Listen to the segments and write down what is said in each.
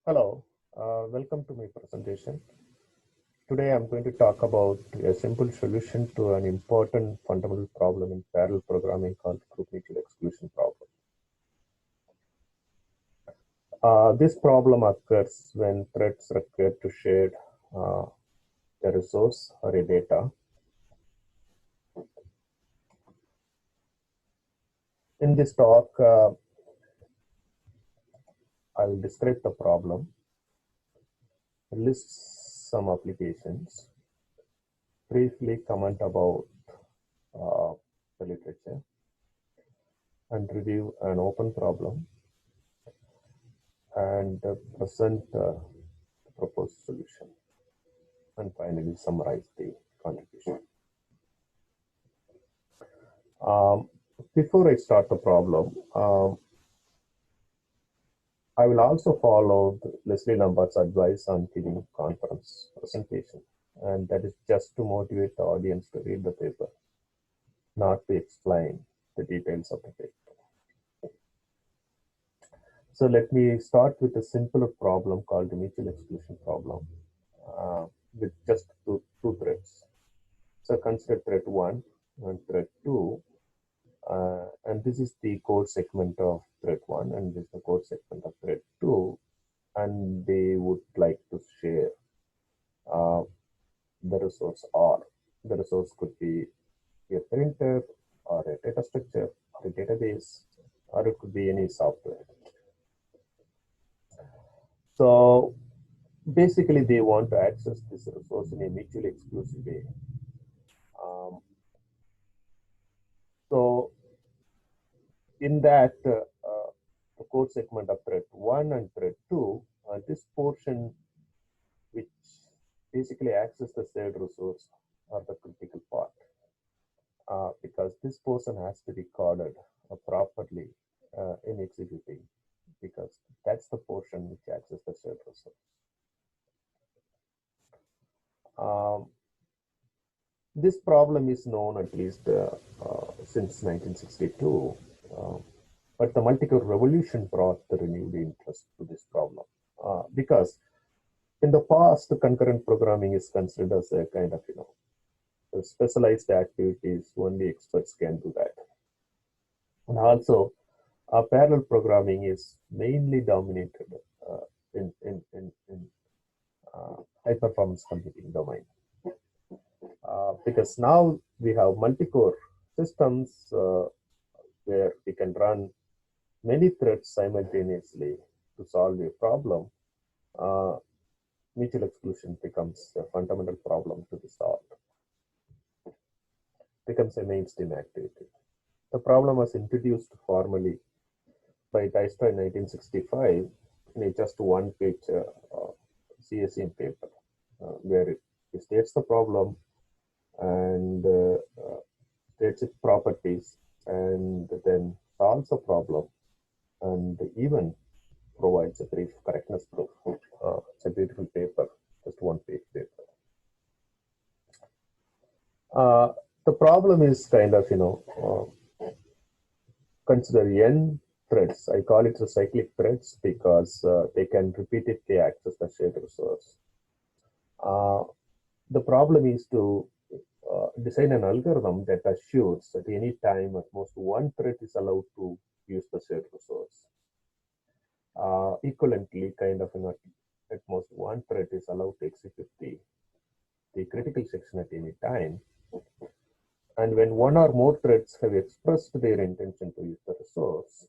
Hello, welcome to my presentation. Today I'm going to talk about a simple solution to an important fundamental problem in parallel programming called group mutual exclusion problem. This problem occurs when threads require to share a resource or a data. In this talk, I will describe the problem, list some applications, briefly comment about the literature, and review an open problem, and present the proposed solution, and finally summarize the contribution. Before I start the problem, I will also follow Leslie Lombard's advice on giving conference presentation, and that is just to motivate the audience to read the paper, not to explain the details of the paper. So let me start with a simpler problem called the mutual exclusion problem with just two threads. So consider thread 1 and thread 2, and this is the code segment of thread 1 and this is the code segment of thread 2, and they would like to share the resource R. The resource could be a printer or a data structure or a database, or it could be any software. So basically they want to access this resource in a mutually exclusive way. So in that the code segment of thread 1 and thread 2, this portion which basically access the shared resource are the critical part, because this portion has to be coded properly in executing, because that's the portion which access the shared resource. This problem is known at least since 1962, but the multi-core revolution brought the renewed interest to this problem, because in the past, the concurrent programming is considered as a kind of, specialized activities, only experts can do that. And also, parallel programming is mainly dominated in high performance computing domain. Because now we have multi-core systems where we can run many threads simultaneously to solve a problem. Mutual exclusion becomes a fundamental problem to be solved. Becomes a mainstream activity. The problem was introduced formally by Dijkstra in 1965 in a just one-page CSEM paper, where it states the problem and states its properties, and then solves the problem, and even provides a brief correctness proof. It's a beautiful paper, just one-page paper. The problem is kind of, consider n threads. I call it the cyclic threads because they can repeatedly access the shared resource. The problem is to design an algorithm that assures at any time at most one thread is allowed to use the shared resource. Equivalently, kind of, at most one thread is allowed to execute the critical section at any time. And when one or more threads have expressed their intention to use the resource,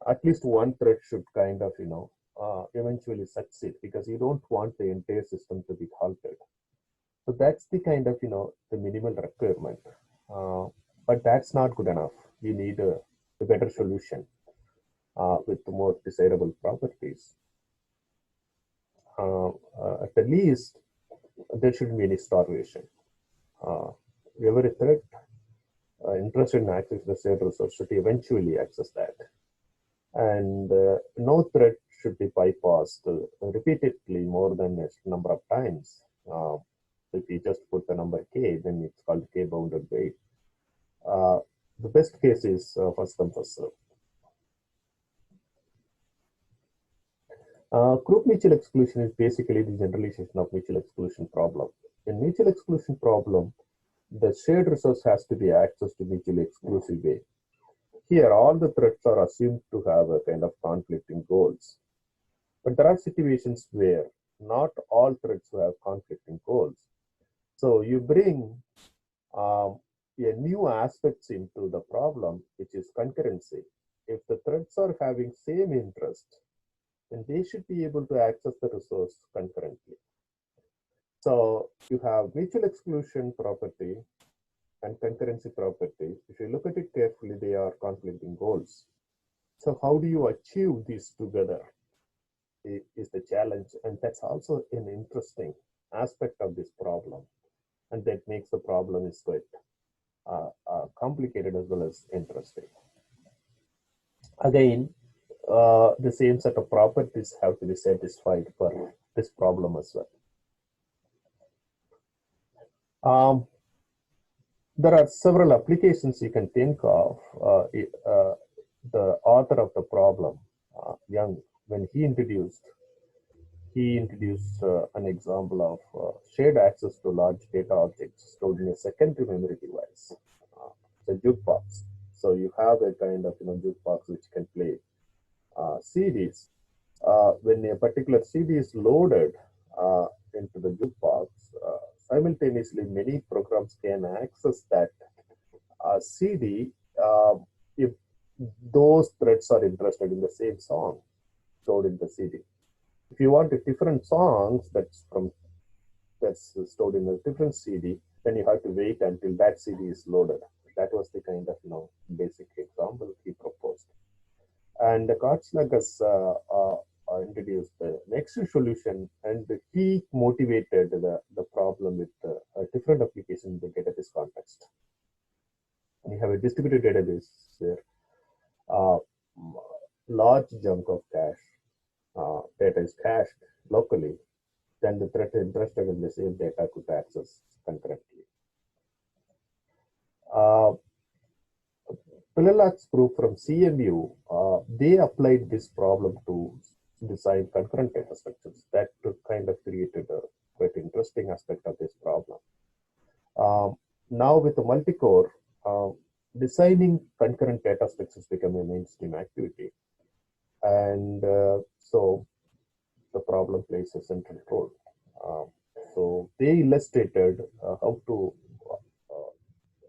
at least one thread should kind of, eventually succeed, because you don't want the entire system to be halted. So that's the kind of, the minimal requirement. But that's not good enough. You need a better solution with more desirable properties. At the least, there shouldn't be any starvation. Every thread interested in accessing the shared resource should eventually access that. And no thread should be bypassed repeatedly more than a number of times. If you just put the number k, then it's called k-bounded wait. The best case is first come, first serve. Group mutual exclusion is basically the generalization of mutual exclusion problem. In mutual exclusion problem, the shared resource has to be accessed in mutually exclusive way. Here, all the threads are assumed to have a kind of conflicting goals. But there are situations where not all threads have conflicting goals. So you bring a new aspects into the problem, which is concurrency. If the threads are having same interest, then they should be able to access the resource concurrently. So you have mutual exclusion property and concurrency property. If you look at it carefully, they are conflicting goals. So how do you achieve these together is the challenge, and that's also an interesting aspect of this problem, and that makes the problem is quite complicated as well as interesting. Again, the same set of properties have to be satisfied for this problem as well. There are several applications you can think of. The author of the problem, Young, when he introduced an example of shared access to large data objects stored in a secondary memory device, the jukebox. So you have a kind of jukebox which can play CDs. When a particular CD is loaded into the jukebox, simultaneously many programs can access that CD if those threads are interested in the same song stored in the CD. If you want a different songs that's stored in a different CD, then you have to wait until that CD is loaded. That was the kind of basic example he proposed. And Kartsnagas introduced the next solution, and he motivated the problem with a different application in the database context. We have a distributed database where large chunk of cache data is cached locally, then the thread interested in the same data could access concurrently. Pillalat's group from CMU, they applied this problem to design concurrent data structures. That kind of created a quite interesting aspect of this problem. Now with the multi-core, designing concurrent data structures become a mainstream activity. And so the problem plays a central role. So they illustrated how to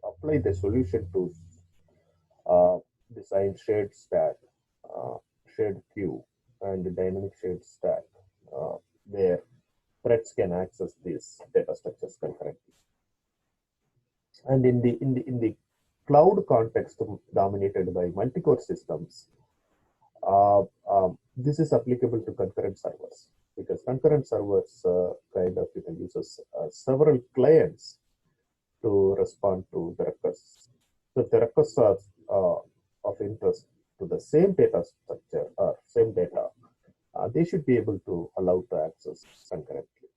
apply the solution to design shared stack, shared queue, and dynamic shared stack, where threads can access these data structures concurrently. And in the cloud context dominated by multi-core systems, this is applicable to concurrent servers, because concurrent servers kind of uses several clients to respond to the requests. So if the requests are of interest to the same data structure or same data, they should be able to allow to access concurrently.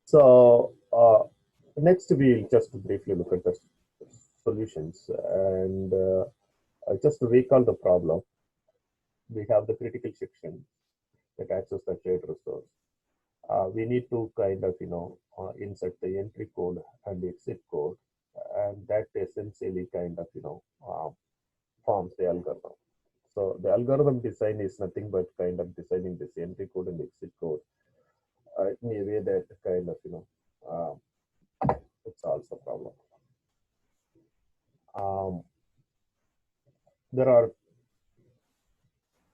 So next we'll just briefly look at the solutions, and just to recall the problem, we have the critical section that access the shared resource. We need to kind of insert the entry code and the exit code, and that essentially kind of forms the algorithm. So the algorithm design is nothing but kind of designing this entry code and exit code in a way that kind of it solves the problem.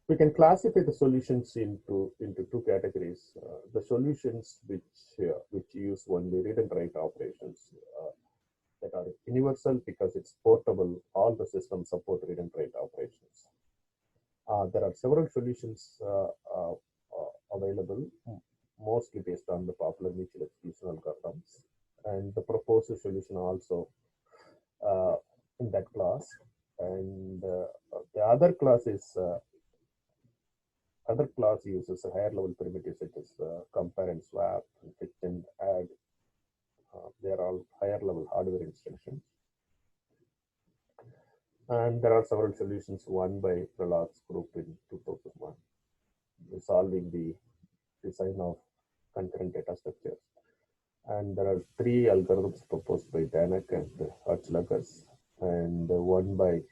We can classify the solutions into two categories. The solutions which use only read and write operations that are universal because it's portable. All the systems support read and write operations. There are several solutions available, mostly based on the popular mutual exclusion algorithms, and the proposed solution also in that class. And the other class uses a higher level primitives such as compare and swap, and fetch and add. They are all higher level hardware instructions. And there are several solutions, one by Prahlad's group in 2001, solving the design of concurrent data structures. And there are three algorithms proposed by Danek and Archelagas, and one by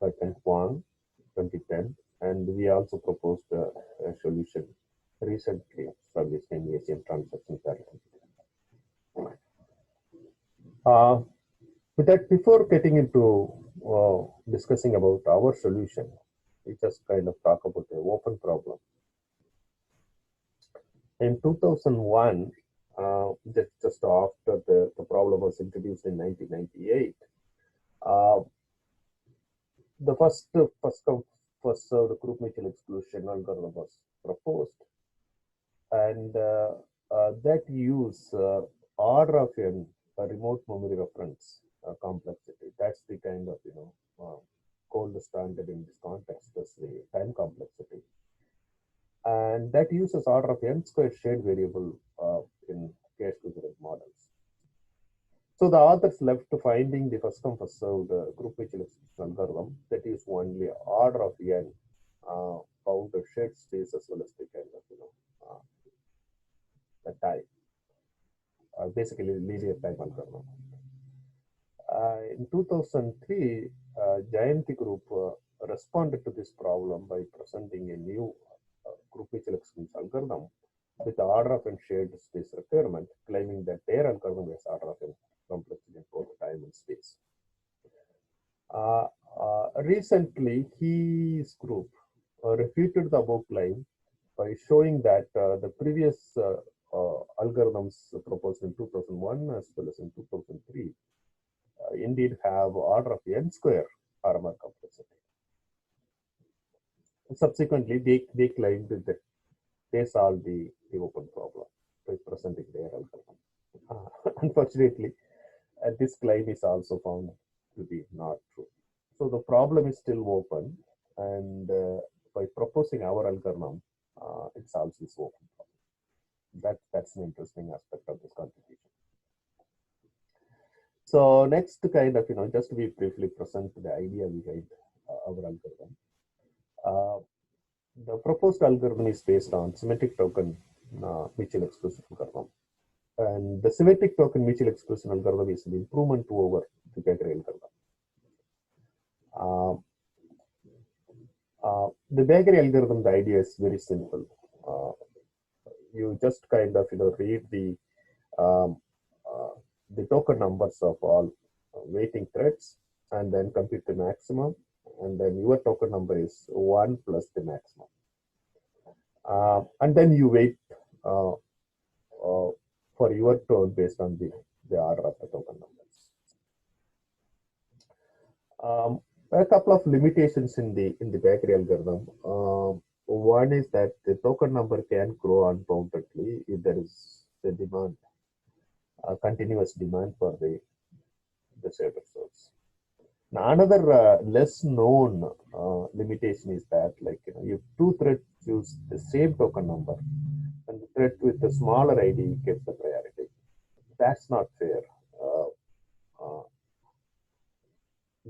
Patent Huang, 2010. And we also proposed a solution recently established in Asian transaction parity. With that, before getting into discussing about our solution, we just kind of talk about the open problem. In 2001, just after the problem was introduced in 1998, the first served group mutual exclusion algorithm was proposed, and that use order of a remote memory reference complexity. That's the kind of gold standard in this context. That's the time complexity, and that uses order of n squared shared variable in cache-equivalent models. So the authors left to finding the first come first served group mutual exclusion algorithm that is only order of n bounded shared space as well as the kind of the time, basically linear time algorithm. In 2003, Jayanti Group responded to this problem by presenting a new group mutual exclusion algorithm with the order of n shared space requirement, claiming that their algorithm is order of n complexity in both time and space. Recently, his group refuted the above claim by showing that the previous algorithms proposed in 2001 as well as in 2003 indeed have order of n square RMR complexity. Subsequently, they claimed that they solved the open problem by presenting their algorithm. Unfortunately, this claim is also found to be not true. So the problem is still open, and by proposing our algorithm, it solves this open problem. That's an interesting aspect of this contribution. So next, kind of just to be briefly present the idea behind our algorithm. The proposed algorithm is based on symmetric token mutual exclusion algorithm. And the symmetric token mutual exclusion algorithm is an improvement over the Becquerel algorithm. The Becquerel algorithm, the idea is very simple. You just kind of read the token numbers of all waiting threads and then compute the maximum, and then your token number is 1 plus the maximum. And then you wait for your turn based on the order of the token numbers. A couple of limitations in the Becquerel algorithm. One is that the token number can grow unboundedly if there is a demand, a continuous demand for the shared resource. Now, another less known limitation is that, if two threads use the same token number, and the thread with the smaller ID gets the priority. That's not fair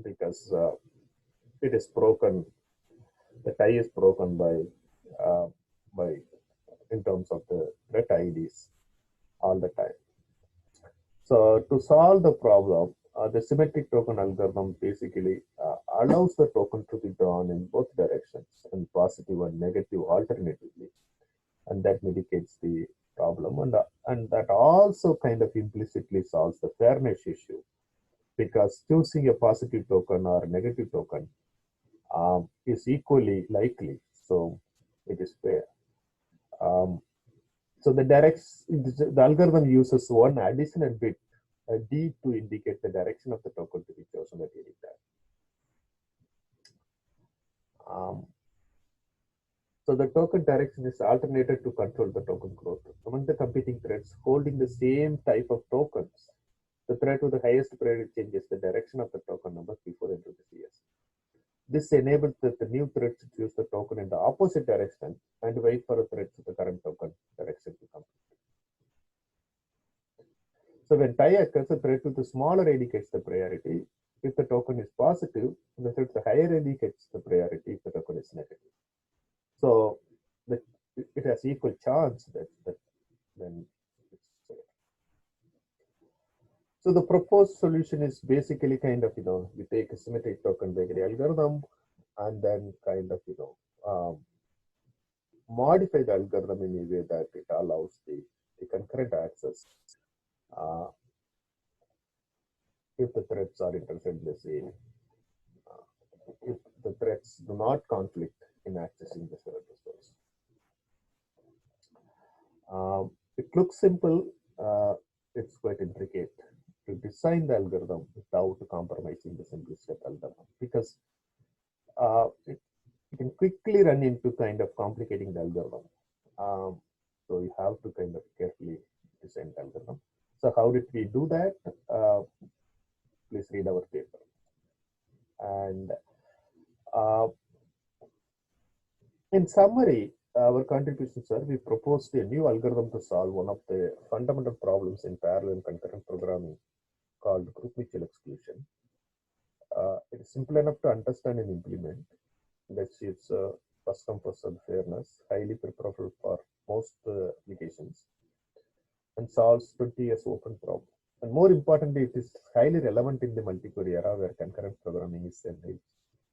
because it is broken. The tie is broken by in terms of the thread IDs all the time. So to solve the problem, the symmetric token algorithm basically allows the token to be drawn in both directions, and positive and negative alternatively, and that mitigates the problem, and that also kind of implicitly solves the fairness issue, because choosing a positive token or a negative token is equally likely, so it is fair. So the algorithm uses one additional bit, a D, to indicate the direction of the token to be chosen at any time. So the token direction is alternated to control the token growth among the competing threads holding the same type of tokens. The thread with the highest priority changes the direction of the token number before entering the CS. This enables the new thread to choose the token in the opposite direction and wait for a thread with the current token direction to complete. So when tie occurs, the thread with the smaller ID gets the priority, If the token is positive, if the higher ID gets the priority if the token is negative. So it has equal chance that then it's fair. So the proposed solution is basically kind of, we take a symmetric token bakery algorithm and then kind of, modify the algorithm in a way that it allows the concurrent access uh, if the threads are interested in the same, if the threads do not conflict in accessing the shared resource. It looks simple, it's quite intricate to design the algorithm without compromising the simplicity of the algorithm because it can quickly run into kind of complicating the algorithm. So you have to kind of carefully design the algorithm. So how did we do that? Please read our paper. And in summary, our contributions are we proposed a new algorithm to solve one of the fundamental problems in parallel and concurrent programming called group mutual exclusion. It is simple enough to understand and implement. That achieves first come first served fairness, highly preferable for most applications, and solves 20 years open problem. And more importantly, it is highly relevant in the multi-core era where concurrent programming is a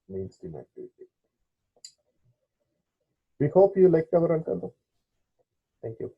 mainstream activity. We hope you liked our algorithm. Thank you.